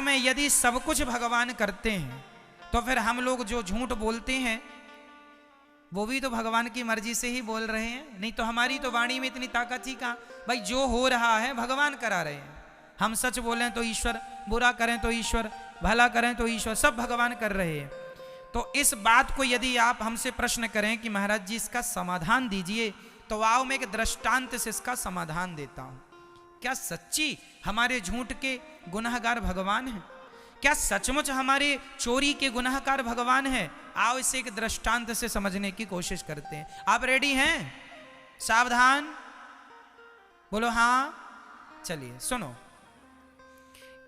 में यदि सब कुछ भगवान करते हैं तो फिर हम लोग जो झूठ बोलते हैं वो भी तो भगवान की मर्जी से ही बोल रहे हैं। नहीं तो हमारी तो वाणी में इतनी ताकत ही कहाँ। भाई जो हो रहा है भगवान करा रहे हैं। हम सच बोलें तो ईश्वर, बुरा करें तो ईश्वर, भला करें तो ईश्वर, सब भगवान कर रहे हैं। तो इस बात को यदि आप हमसे प्रश्न करें कि महाराज जी इसका समाधान दीजिए, तो आओ मैं एक दृष्टांत से इसका समाधान देता हूं। क्या सच्ची हमारे झूठ के गुनहगार भगवान हैं? क्या सचमुच हमारे चोरी के गुनहगार भगवान हैं? आओ इसे एक दृष्टांत से समझने की कोशिश करते हैं। आप रेडी हैं? सावधान, बोलो हाँ। चलिए सुनो।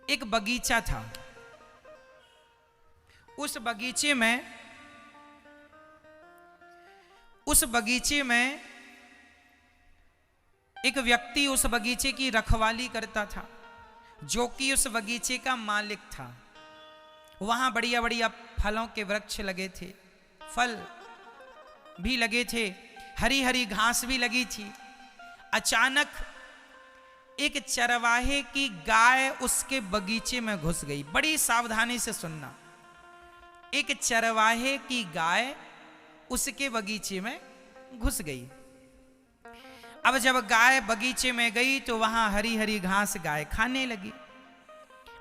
एक बगीचा था। उस बगीचे में एक व्यक्ति उस बगीचे की रखवाली करता था, जो कि उस बगीचे का मालिक था। वहां बढ़िया बढ़िया फलों के वृक्ष लगे थे, फल भी लगे थे, हरी हरी घास भी लगी थी। अचानक एक चरवाहे की गाय उसके बगीचे में घुस गई। बड़ी सावधानी से सुनना। एक चरवाहे की गाय उसके बगीचे में घुस गई। अब जब गाय बगीचे में गई तो वहां हरी हरी घास गाय खाने लगी।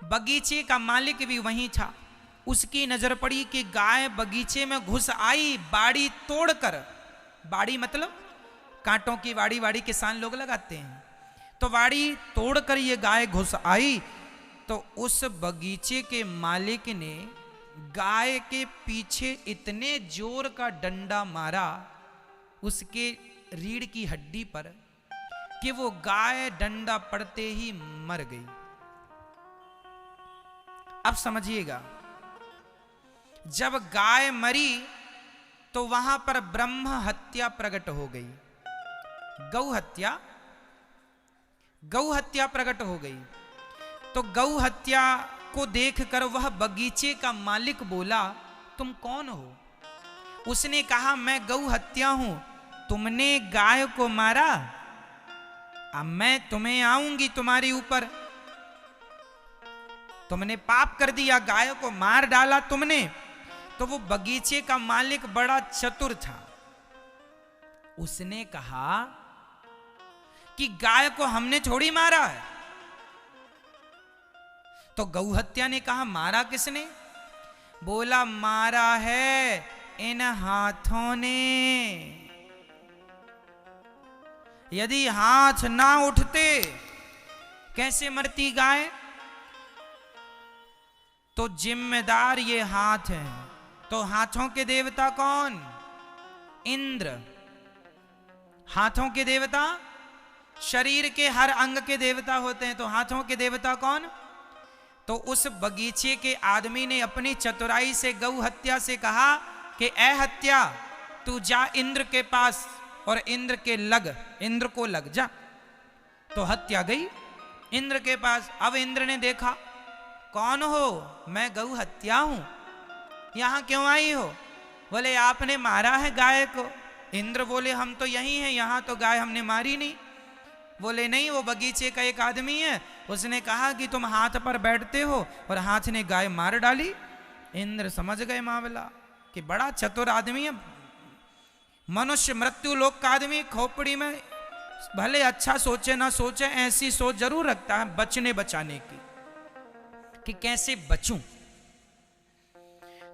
बगीचे का मालिक भी वहीं था। उसकी नजर पड़ी कि गाय बगीचे में घुस आई, बाड़ी तोड़कर। बाड़ी मतलब कांटों की बाड़ी किसान लोग लगाते हैं। तो बाड़ी तोड़कर ये गाय घुस आई। तो उस बगीचे के मालिक ने गाय के पीछे इतने जोर का डंडा मारा उसके रीढ़ की हड्डी पर कि वो गाय डंडा पड़ते ही मर गई। अब समझिएगा, जब गाय मरी तो वहां पर ब्रह्म हत्या प्रकट हो गई। गौ हत्या प्रकट हो गई। तो गौ हत्या को देखकर वह बगीचे का मालिक बोला, तुम कौन हो? उसने कहा, मैं गौ हत्या हूं। तुमने गाय को मारा, अब मैं तुम्हें आऊंगी तुम्हारे ऊपर। तुमने पाप कर दिया, गाय को मार डाला तुमने। तो वो बगीचे का मालिक बड़ा चतुर था। उसने कहा कि गाय को हमने थोड़ी मारा है। तो गौ हत्या ने कहा, मारा किसने? बोला, मारा है इन हाथों ने। यदि हाथ ना उठते कैसे मरती गाय? तो जिम्मेदार ये हाथ हैं। तो हाथों के देवता कौन? इंद्र। हाथों के देवता शरीर के हर अंग के देवता होते हैं। तो हाथों के देवता कौन? तो उस बगीचे के आदमी ने अपनी चतुराई से गौ हत्या से कहा कि ए हत्या, तू जा इंद्र के पास और इंद्र को लग जा। तो हत्या गई इंद्र के पास। अब इंद्र ने देखा, कौन हो? मैं गौ हत्या हूं। यहां क्यों आई हो? बोले, आपने मारा है गाय को। इंद्र बोले, हम तो यही हैं, यहां तो गाय हमने मारी नहीं। बोले, नहीं, वो बगीचे का एक आदमी है, उसने कहा कि तुम हाथ पर बैठते हो, और हाथ ने गाय मार डाली। इंद्र समझ गए मामला कि बड़ा चतुर आदमी है। मनुष्य मृत्यु लोक का आदमी खोपड़ी में भले अच्छा सोचे ना सोचे, ऐसी सोच जरूर रखता है बचने बचाने की, कि कैसे बचूं।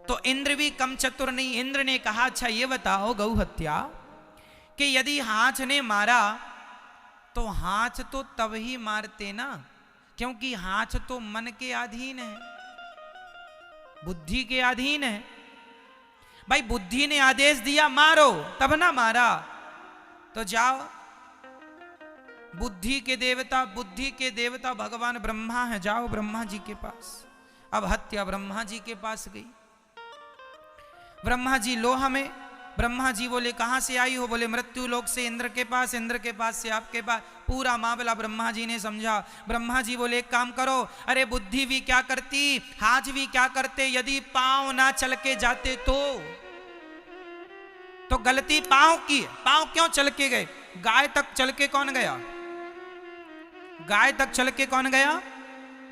तो इंद्र भी कम चतुर नहीं। इंद्र ने कहा, अच्छा ये बताओ गौ हत्या, कि यदि हाथ ने मारा तो हाथ तो तब ही मारते ना, क्योंकि हाथ तो मन के अधीन है, बुद्धि के अधीन है। भाई बुद्धि ने आदेश दिया मारो, तब ना मारा। तो जाओ, बुद्धि के देवता भगवान ब्रह्मा है, जाओ ब्रह्मा जी के पास। अब हत्या ब्रह्मा जी के पास गई। ब्रह्मा जी, लो हमें। ब्रह्मा जी बोले, कहां से आई हो? बोले, मृत्यु लोक से, इंद्र के पास, इंद्र के पास से आपके पास। पूरा मामला ब्रह्मा जी ने समझा। ब्रह्मा जी बोले, एक काम करो, अरे बुद्धि भी क्या करती, हाथ भी क्या करते, यदि पांव ना चल के जाते तो गलती पांव की। पांव क्यों चल के गए? गाय तक चल के कौन गया? गाय तक चल के कौन गया?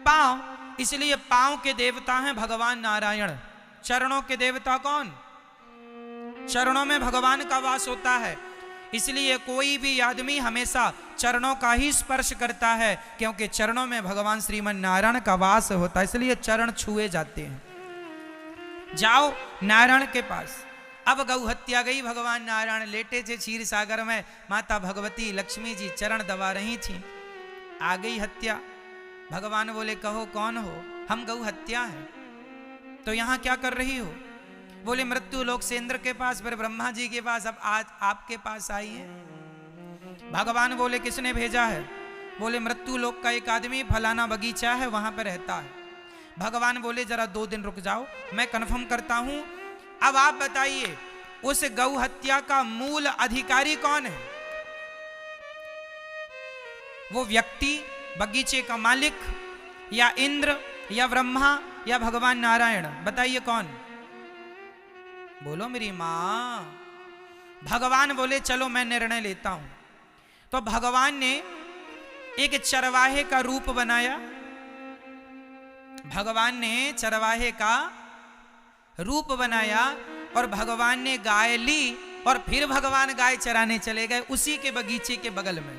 पांव। इसलिए पांव के देवता हैं भगवान नारायण। चरणों के देवता कौन? चरणों में भगवान का वास होता है। इसलिए कोई भी आदमी हमेशा चरणों का ही स्पर्श करता है, क्योंकि चरणों में भगवान श्रीमन नारायण का वास होता है, इसलिए चरण छुए जाते हैं। जाओ नारायण के पास। अब गौ हत्या गई, भगवान नारायण लेटे थे क्षीर सागर में, माता भगवती लक्ष्मी जी चरण दबा रही थी। आ गई हत्या। भगवान बोले कहो कौन हो? हम गौ हत्या है। तो यहां क्या कर रही हो? बोले मृत्यु लोक से इंद्र के पास, फिर ब्रह्मा जी के पास, अब आज आपके पास आई है। भगवान बोले किसने भेजा है? बोले मृत्यु लोक का एक आदमी फलाना बगीचा है वहां पर रहता है। भगवान बोले जरा 2 दिन रुक जाओ, मैं कन्फर्म करता हूं। अब आप बताइए उस गौ हत्या का मूल अधिकारी कौन है? वो व्यक्ति, बगीचे का मालिक, या इंद्र, या ब्रह्मा, या भगवान नारायण? बताइए कौन? बोलो मेरी मां। भगवान बोले चलो मैं निर्णय लेता हूं। तो भगवान ने एक चरवाहे का रूप बनाया। भगवान ने चरवाहे का रूप बनाया और भगवान ने गाय ली और फिर भगवान गाय चराने चले गए उसी के बगीचे के बगल में।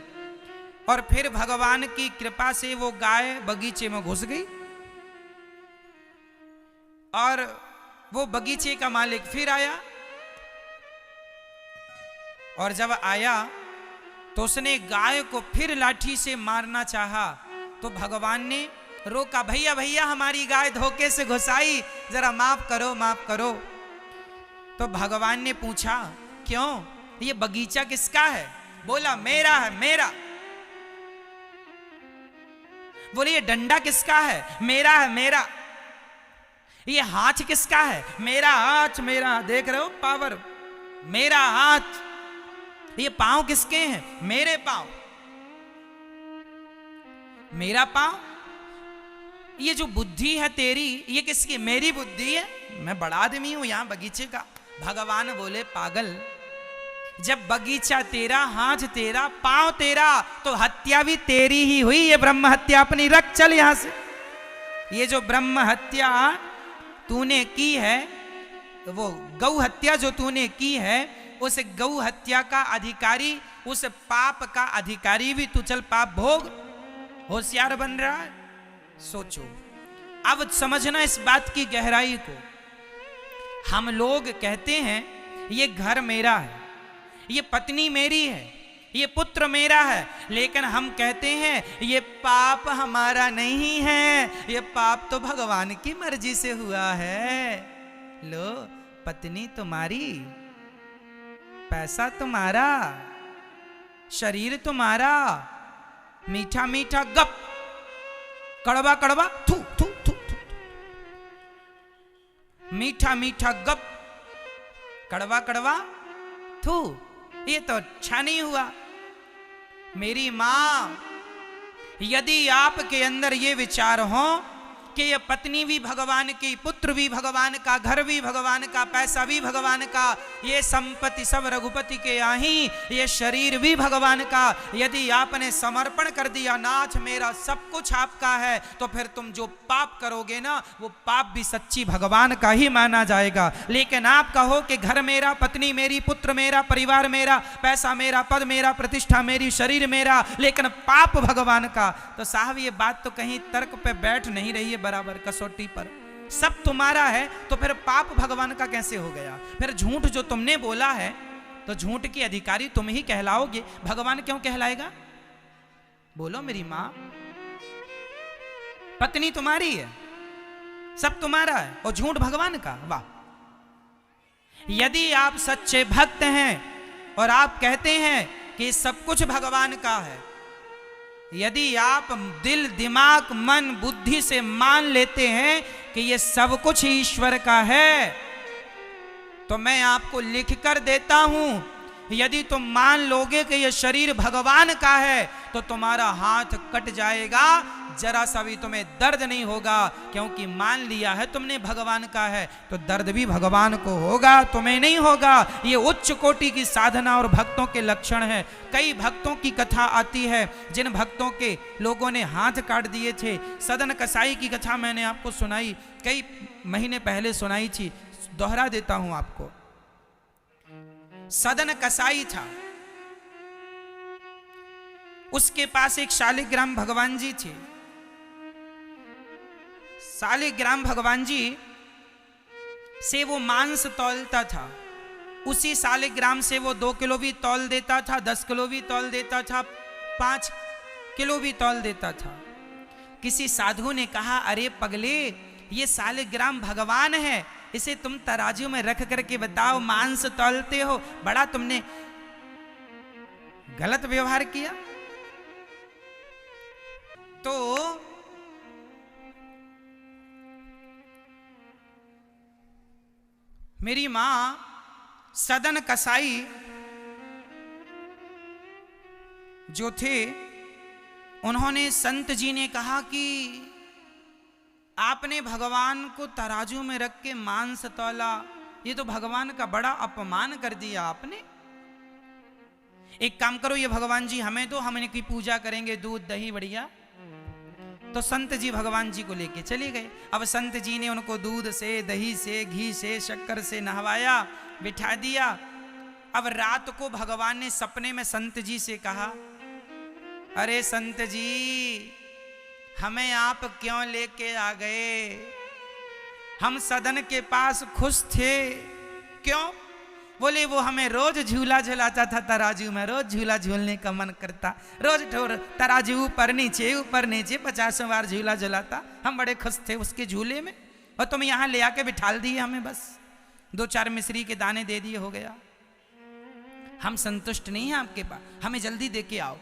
और फिर भगवान की कृपा से वो गाय बगीचे में घुस गई और वो बगीचे का मालिक फिर आया। और जब आया तो उसने गाय को फिर लाठी से मारना चाहा, तो भगवान ने रोका, भैया भैया हमारी गाय धोखे से घुसाई, जरा माफ करो माफ करो। तो भगवान ने पूछा क्यों, ये बगीचा किसका है? बोला मेरा है, मेरा। बोले ये डंडा किसका है? मेरा है, मेरा। ये हाथ किसका है? मेरा हाथ, मेरा। देख रहे हो पावर? मेरा हाथ। ये पांव किसके हैं? मेरे पांव। मेरा पांव। ये जो बुद्धि है तेरी, ये किसकी? मेरी बुद्धि है, मैं बड़ा आदमी हूं यहां बगीचे का। भगवान बोले पागल, जब बगीचा तेरा, हाथ तेरा, पांव तेरा, तो हत्या भी तेरी ही हुई। ये ब्रह्म हत्या अपनी रख, चल यहां से। ये जो ब्रह्म हत्या तूने की है, वो गौ हत्या जो तूने की है, उस गौ हत्या का अधिकारी, उस पाप का अधिकारी भी तू, चल पाप भोग। होशियार बन रहा है? सोचो, अब समझना इस बात की गहराई को। हम लोग कहते हैं ये घर मेरा है, ये पत्नी मेरी है, ये पुत्र मेरा है, लेकिन हम कहते हैं ये पाप हमारा नहीं है, ये पाप तो भगवान की मर्जी से हुआ है। लो पत्नी तुम्हारी, पैसा तुम्हारा, शरीर तुम्हारा, मीठा मीठा गप, कड़वा कड़वा थू थू थू थू, मीठा मीठा गप, कड़वा कड़वा थू, ये तो अच्छा नहीं हुआ। मेरी मां, यदि आपके अंदर ये विचार हो कि ये पत्नी भी भगवान की, पुत्र भी भगवान का, घर भी भगवान का, पैसा भी भगवान का, ये संपत्ति सब रघुपति के आही, ये शरीर भी भगवान का, यदि आपने समर्पण कर दिया, नाथ मेरा सब कुछ आपका है, तो फिर तुम जो पाप करोगे ना, वो पाप भी सच्ची भगवान का ही माना जाएगा। लेकिन आप कहो कि घर मेरा, पत्नी मेरी, पुत्र मेरा, परिवार मेरा, पैसा मेरा, पद मेरा, प्रतिष्ठा मेरी, शरीर मेरा, लेकिन पाप भगवान का, तो साहब ये बात तो कहीं तर्क पे बैठ नहीं रही है बराबर, कसौटी पर। सब तुम्हारा है तो फिर पाप भगवान का कैसे हो गया? फिर झूठ जो तुमने बोला है तो झूठ के अधिकारी तुम ही कहलाओगे, भगवान क्यों कहलाएगा? बोलो मेरी मां। पत्नी तुम्हारी है, सब तुम्हारा है, और झूठ भगवान का। वाह! यदि आप सच्चे भक्त हैं और आप कहते हैं कि सब कुछ भगवान का है, यदि आप दिल, दिमाग, मन, बुद्धि से मान लेते हैं कि ये सब कुछ ईश्वर का है, तो मैं आपको लिख कर देता हूं, यदि तुम मान लोगे कि ये शरीर भगवान का है, तो तुम्हारा हाथ कट जाएगा, जरा सा भी तुम्हें दर्द नहीं होगा, क्योंकि मान लिया है तुमने भगवान का है, तो दर्द भी भगवान को होगा, तुम्हें नहीं होगा। ये उच्च कोटि की साधना और भक्तों के लक्षण है। कई भक्तों की कथा आती है जिन भक्तों के लोगों ने हाथ काट दिए थे। सदन कसाई की कथा मैंने आपको सुनाई, कई महीने पहले सुनाई थी, दोहरा देता हूं आपको। सदन कसाई था, उसके पास एक शालिग्राम भगवान जी थे। शालिग्राम भगवान जी से वो मांस तौलता था। उसी शालिग्राम से वो 2 किलो भी तौल देता था, 10 किलो भी तौल देता था, 5 किलो भी तौल देता था। किसी साधु ने कहा, अरे पगले, ये शालिग्राम भगवान है, इसे तुम तराजू में रख करके बताओ, मांस तौलते हो, बड़ा तुमने गलत व्यवहार किया। तो मेरी मां सदन कसाई जो थे, उन्होंने, संत जी ने कहा कि आपने भगवान को तराजू में रख के मांस तौला, ये तो भगवान का बड़ा अपमान कर दिया आपने। एक काम करो, ये भगवान जी हमें दो, हम इनकी पूजा करेंगे, दूध दही बढ़िया। तो संत जी भगवान जी को लेके चले गए। अब संत जी ने उनको दूध से, दही से, घी से, शक्कर से नहवाया, बिठा दिया। अब रात को भगवान ने सपने में संत जी से कहा, अरे संत जी, हमें आप क्यों लेके आ गए? हम सदन के पास खुश थे। क्यों? बोले वो हमें रोज झूला झुलाता था तराजू में, रोज झूला झूलने का मन करता, रोज तराजू ऊपर नीचे 50 बार झूला झुलाता, हम बड़े खुश थे उसके झूले में, और तुम यहाँ ले आके बिठाल दिए हमें, बस 2-4 मिश्री के दाने दे दिए, हो गया। हम संतुष्ट नहीं हैं आपके पास, हमें जल्दी दे के आओ।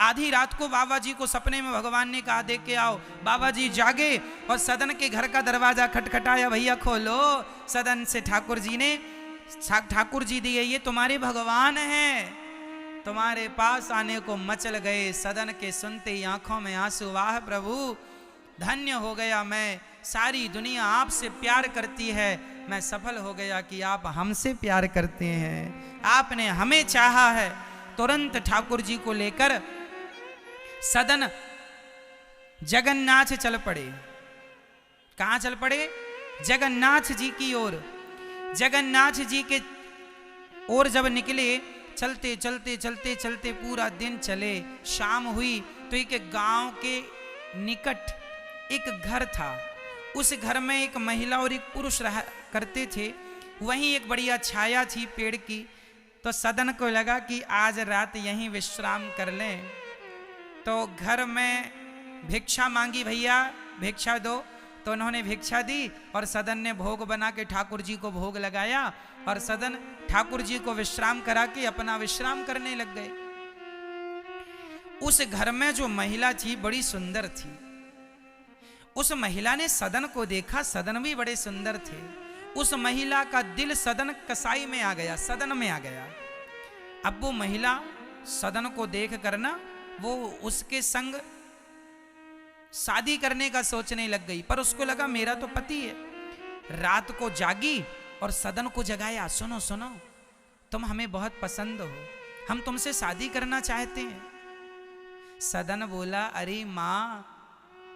आधी रात को बाबा जी को सपने में भगवान ने कहा, दे के आओ। बाबा जी जागे और सदन के घर का दरवाजा खटखटाया, भैया खोलो। सदन से ठाकुर जी दिए, ये तुम्हारे भगवान हैं, तुम्हारे पास आने को मचल गए। सदन के सुनते ही आंखों में आंसू, वाह प्रभु, धन्य हो गया मैं, सारी दुनिया आपसे प्यार करती है, मैं सफल हो गया कि आप हमसे प्यार करते हैं, आपने हमें चाहा है। तुरंत ठाकुर जी को लेकर सदन जगन्नाथ चल पड़े। कहां चल पड़े? जगन्नाथ जी की ओर। जगन्नाथ जी के ओर जब निकले, चलते चलते चलते चलते पूरा दिन चले। शाम हुई तो एक गांव के निकट एक घर था। उस घर में एक महिला और एक पुरुष रहा करते थे। वहीं एक बढ़िया छाया थी पेड़ की। तो सदन को लगा कि आज रात यहीं विश्राम कर लें। तो घर में भिक्षा मांगी, भैया भिक्षा दो। तो उन्होंने भिक्षा दी और सदन ने भोग बना के ठाकुर जी को भोग लगाया, और सदन ठाकुर जी को विश्राम करा के अपना विश्राम करने लग गए। उस घर में जो महिला थी बड़ी सुंदर थी। उस महिला ने सदन को देखा, सदन भी बड़े सुंदर थे। उस महिला का दिल सदन कसाई में आ गया, सदन में आ गया। अब वो महिला सदन को देख कर ना, वो उसके संग शादी करने का सोचने लग गई। पर उसको लगा मेरा तो पति है। रात को जागी और सदन को जगाया, सुनो सुनो, तुम हमें बहुत पसंद हो, हम तुमसे शादी करना चाहते हैं। सदन बोला, अरे माँ,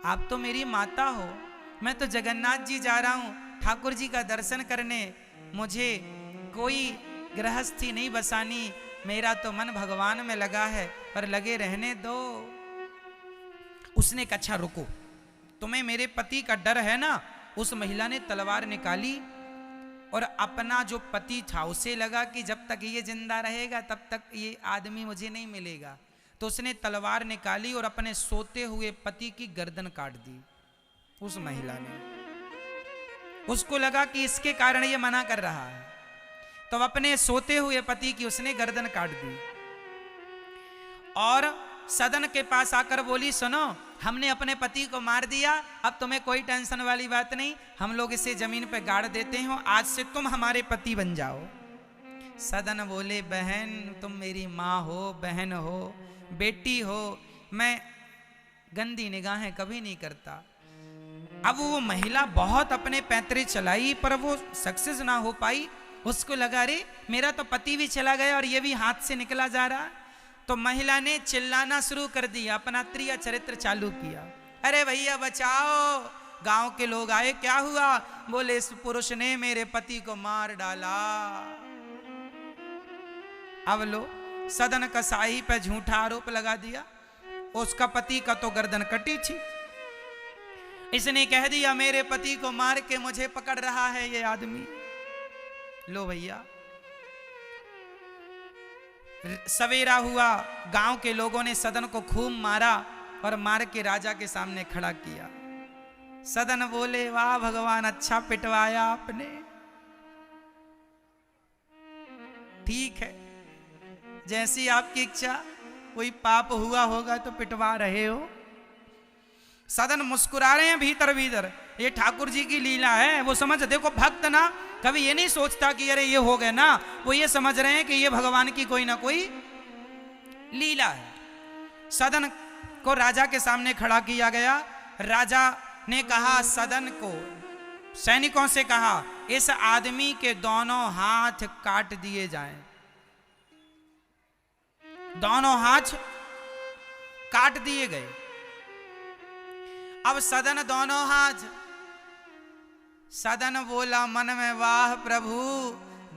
आप तो मेरी माता हो, मैं तो जगन्नाथ जी जा रहा हूं ठाकुर जी का दर्शन करने, मुझे कोई गृहस्थी नहीं बसानी, मेरा तो मन भगवान में लगा है, पर लगे रहने दो। उसने कहा, अच्छा रुको, तुम्हें मेरे पति का डर है ना। उस महिला ने तलवार निकाली और अपना जो पति था उसे लगा कि जब तक ये जिंदा रहेगा तब तक ये आदमी मुझे नहीं मिलेगा। तो उसने तलवार निकाली और अपने सोते हुए पति की गर्दन काट दी। उस महिला ने, उसको लगा कि इसके कारण ये मना कर रहा है, तो अपने सोते हुए पति की उसने गर्दन काट दी। और सदन के पास आकर बोली, सुनो, हमने अपने पति को मार दिया, अब तुम्हें कोई टेंशन वाली बात नहीं, हम लोग इसे जमीन पे गाड़ देते हैं, आज से तुम हमारे पति बन जाओ। सदन बोले, बहन तुम मेरी माँ हो, बहन हो, बेटी हो, मैं गंदी निगाहें कभी नहीं करता। अब वो महिला बहुत अपने पैंतरे चलाई पर वो सक्सेस ना हो पाई। उसको लगा अरे मेरा तो पति भी चला गया और ये भी हाथ से निकला जा रहा। तो महिला ने चिल्लाना शुरू कर दिया, अपना त्रिया चरित्र चालू किया। अरे भैया बचाओ, गांव के लोग आए, क्या हुआ? बोले इस पुरुष ने मेरे पति को मार डाला। अब लो सदन कसाई पे झूठा आरोप लगा दिया। उसका पति का तो गर्दन कटी थी, इसने कह दिया मेरे पति को मार के मुझे पकड़ रहा है ये आदमी। लो भैया, सवेरा हुआ, गांव के लोगों ने सदन को खूब मारा और मार के राजा के सामने खड़ा किया। सदन बोले वाह भगवान, अच्छा पिटवाया आपने। ठीक है, जैसी आपकी इच्छा, कोई पाप हुआ होगा तो पिटवा रहे हो। सदन मुस्कुरा रहे हैं भीतर भीतर, ये ठाकुर जी की लीला है। वो समझ, देखो भक्त ना कभी ये नहीं सोचता कि अरे ये हो गया ना, वो ये समझ रहे हैं कि ये भगवान की कोई ना कोई लीला है। सदन को राजा के सामने खड़ा किया गया। राजा ने कहा, सदन को सैनिकों से कहा, इस आदमी के दोनों हाथ काट दिए जाएं। दोनों हाथ काट दिए गए। अब सदन दोनों हाथ, सदन बोला मन में वाह प्रभु,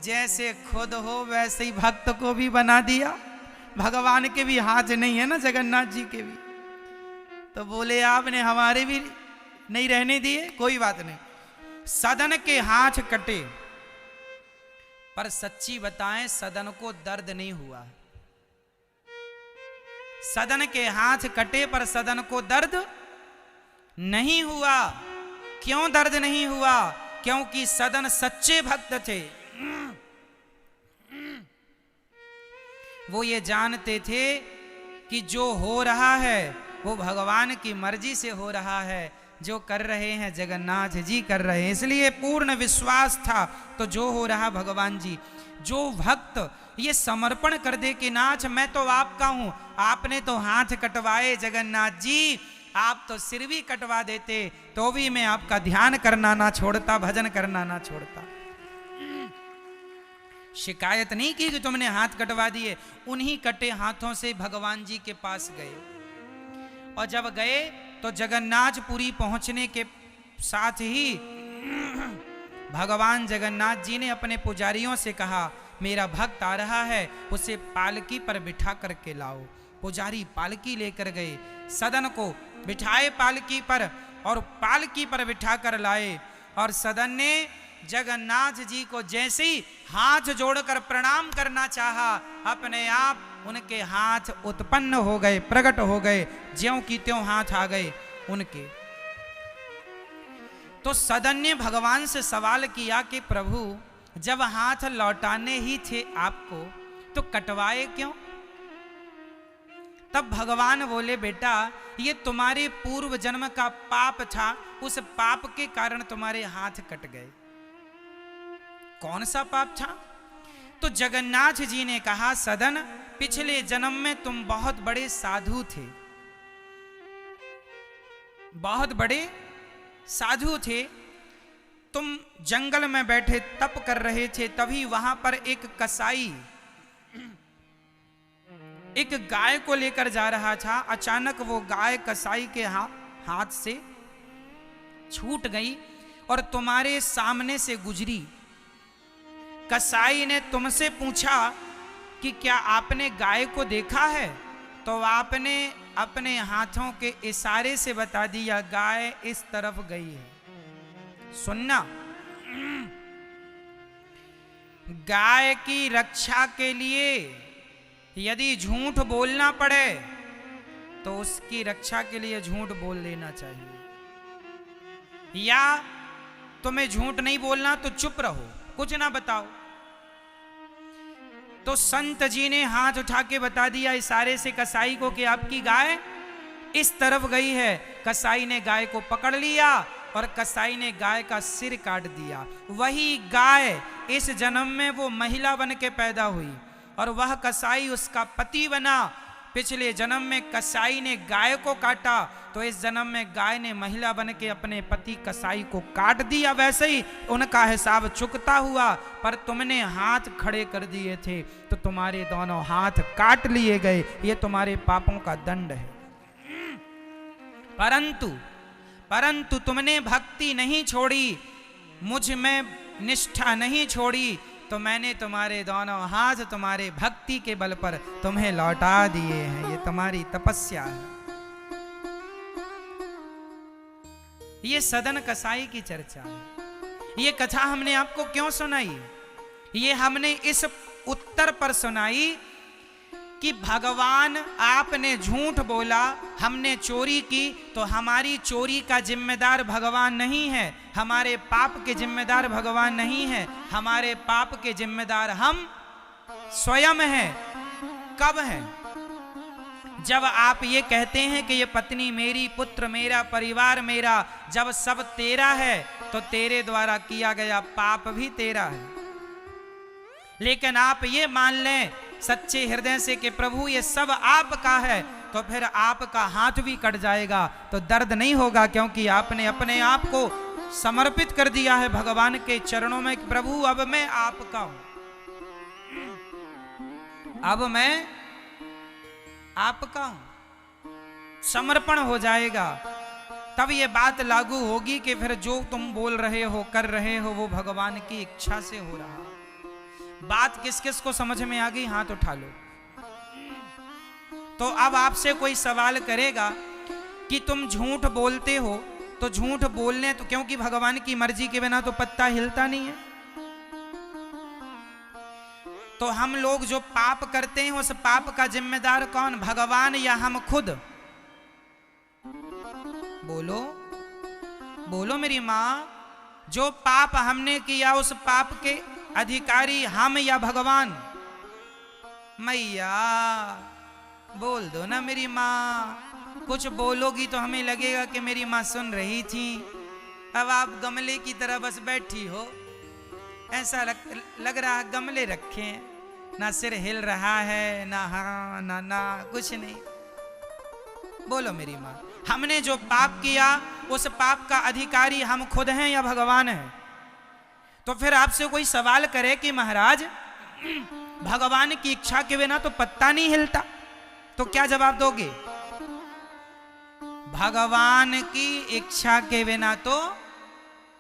जैसे खुद हो वैसे ही भक्त को भी बना दिया। भगवान के भी हाथ नहीं है ना, जगन्नाथ जी के भी। तो बोले आपने हमारे भी नहीं रहने दिए, कोई बात नहीं। सदन के हाथ कटे, पर सच्ची बताएं सदन को दर्द नहीं हुआ। सदन के हाथ कटे पर सदन को दर्द नहीं हुआ। क्यों दर्द नहीं हुआ? क्योंकि सदन सच्चे भक्त थे। वो ये जानते थे कि जो हो रहा है वो भगवान की मर्जी से हो रहा है, जो कर रहे हैं जगन्नाथ जी कर रहे हैं, इसलिए पूर्ण विश्वास था। तो जो हो रहा भगवान जी, जो भक्त ये समर्पण कर दे कि नाथ मैं तो आपका हूं, आपने तो हाथ कटवाए जगन्नाथ जी, आप तो सिर भी कटवा देते तो भी मैं आपका ध्यान करना ना छोड़ता, भजन करना ना छोड़ता। शिकायत नहीं की कि तुमने हाथ कटवा दिए। उन्हीं कटे हाथों से भगवान जी के पास गए, और जब गए तो जगन्नाथपुरी पहुंचने के साथ ही भगवान जगन्नाथ जी ने अपने पुजारियों से कहा, मेरा भक्त आ रहा है, उसे पालकी पर बिठा करके लाओ। पुजारी पालकी लेकर गए, सदन को बिठाए पालकी पर, और पालकी पर बिठा कर लाए। और सदन ने जगन्नाथ जी को जैसे ही हाथ जोड़कर प्रणाम करना चाहा, अपने आप उनके हाथ उत्पन्न हो गए, प्रकट हो गए, ज्यों की त्यों हाथ आ गए उनके। तो सदन ने भगवान से सवाल किया कि प्रभु जब हाथ लौटाने ही थे आपको तो कटवाए क्यों? तब भगवान बोले, बेटा ये तुम्हारे पूर्व जन्म का पाप था, उस पाप के कारण तुम्हारे हाथ कट गए। कौन सा पाप था? तो जगन्नाथ जी ने कहा, सदन पिछले जन्म में तुम बहुत बड़े साधु थे, बहुत बड़े साधु थे। तुम जंगल में बैठे तप कर रहे थे, तभी वहां पर एक कसाई एक गाय को लेकर जा रहा था। अचानक वो गाय कसाई के हाथ से छूट गई और तुम्हारे सामने से गुजरी। कसाई ने तुमसे पूछा कि क्या आपने गाय को देखा है? तो आपने अपने हाथों के इशारे से बता दिया, गाय इस तरफ गई है। सुनना, गाय की रक्षा के लिए यदि झूठ बोलना पड़े तो उसकी रक्षा के लिए झूठ बोल लेना चाहिए, या तुम्हें झूठ नहीं बोलना तो चुप रहो, कुछ ना बताओ। तो संत जी ने हाथ उठा के बता दिया इशारे से कसाई को कि आपकी गाय इस तरफ गई है। कसाई ने गाय को पकड़ लिया और कसाई ने गाय का सिर काट दिया। वही गाय इस जन्म में वो महिला बन के पैदा हुई और वह कसाई उसका पति बना। पिछले जन्म में कसाई ने गाय को काटा तो इस जन्म में गाय ने महिला बन के अपने पति कसाई को काट दिया, वैसे ही उनका हिसाब चुकता हुआ। पर तुमने हाथ खड़े कर दिए थे तो तुम्हारे दोनों हाथ काट लिए गए, ये तुम्हारे पापों का दंड है। परंतु तुमने भक्ति नहीं छोड़ी, मुझ में निष्ठा नहीं छोड़ी, तो मैंने तुम्हारे दोनों हाथ तुम्हारे भक्ति के बल पर तुम्हें लौटा दिए हैं। ये तुम्हारी तपस्या है। ये सदन कसाई की चर्चा है। ये कथा हमने आपको क्यों सुनाई? ये हमने इस उत्तर पर सुनाई कि भगवान, आपने झूठ बोला, हमने चोरी की, तो हमारी चोरी का जिम्मेदार भगवान नहीं है, हमारे पाप के जिम्मेदार भगवान नहीं है, हमारे पाप के जिम्मेदार हम स्वयं हैं। कब हैं? जब आप ये कहते हैं कि ये पत्नी मेरी, पुत्र मेरा, परिवार मेरा, जब सब तेरा है तो तेरे द्वारा किया गया पाप भी तेरा है। लेकिन आप ये मान लें सच्चे हृदय से कि प्रभु ये सब आपका है, तो फिर आपका हाथ भी कट जाएगा तो दर्द नहीं होगा, क्योंकि आपने अपने आप को समर्पित कर दिया है भगवान के चरणों में। प्रभु अब मैं आपका हूं, अब मैं आपका हूं, समर्पण हो जाएगा। तब ये बात लागू होगी कि फिर जो तुम बोल रहे हो, कर रहे हो, वो भगवान की इच्छा से हो रहा। बात किस किस को समझ में आ गई? हाथ उठा लो। तो अब आपसे कोई सवाल करेगा कि तुम झूठ बोलते हो, तो झूठ बोलने तो, क्योंकि भगवान की मर्जी के बिना तो पत्ता हिलता नहीं है। तो हम लोग जो पाप करते हैं उस पाप का जिम्मेदार कौन? भगवान या हम खुद? बोलो बोलो मेरी मां, जो पाप हमने किया उस पाप के अधिकारी हम या भगवान? मैया बोल दो ना मेरी मां, कुछ बोलोगी तो हमें लगेगा कि मेरी मां सुन रही थी। अब आप गमले की तरह बस बैठी हो, ऐसा लग रहा है गमले रखे हैं, ना सिर हिल रहा है, ना हाँ ना कुछ नहीं। बोलो मेरी मां, हमने जो पाप किया उस पाप का अधिकारी हम खुद हैं या भगवान है? तो फिर आपसे कोई सवाल करे कि महाराज भगवान की इच्छा के बिना तो पत्ता नहीं हिलता, तो क्या जवाब दोगे? भगवान की इच्छा के बिना तो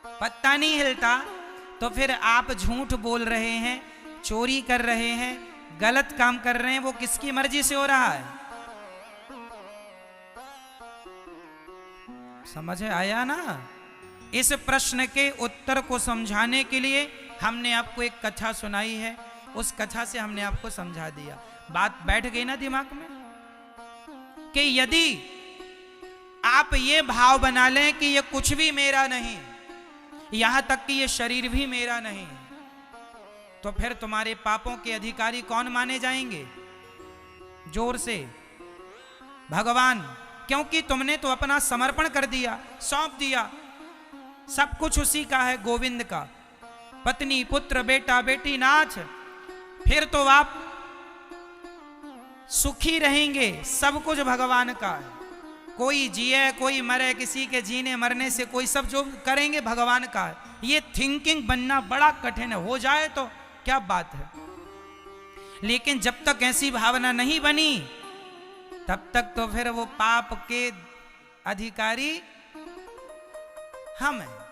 पत्ता नहीं हिलता। तो फिर आप झूठ बोल रहे हैं, चोरी कर रहे हैं, गलत काम कर रहे हैं, वो किसकी मर्जी से हो रहा है? समझ आया ना? इस प्रश्न के उत्तर को समझाने के लिए हमने आपको एक कथा सुनाई है, उस कथा से हमने आपको समझा दिया। बात बैठ गई ना दिमाग में कि यदि आप ये भाव बना लें कि ये कुछ भी मेरा नहीं, यहां तक कि ये शरीर भी मेरा नहीं, तो फिर तुम्हारे पापों के अधिकारी कौन माने जाएंगे? जोर से भगवान, क्योंकि तुमने तो अपना समर्पण कर दिया, सौंप दिया, सब कुछ उसी का है, गोविंद का। पत्नी, पुत्र, बेटा, बेटी, नाच, फिर तो आप सुखी रहेंगे, सब कुछ भगवान का है। कोई जिए कोई मरे, किसी के जीने मरने से कोई, सब जो करेंगे भगवान का है। ये थिंकिंग बनना बड़ा कठिन है, हो जाए तो क्या बात है, लेकिन जब तक ऐसी भावना नहीं बनी तब तक तो फिर वो पाप के अधिकारी हम हैं।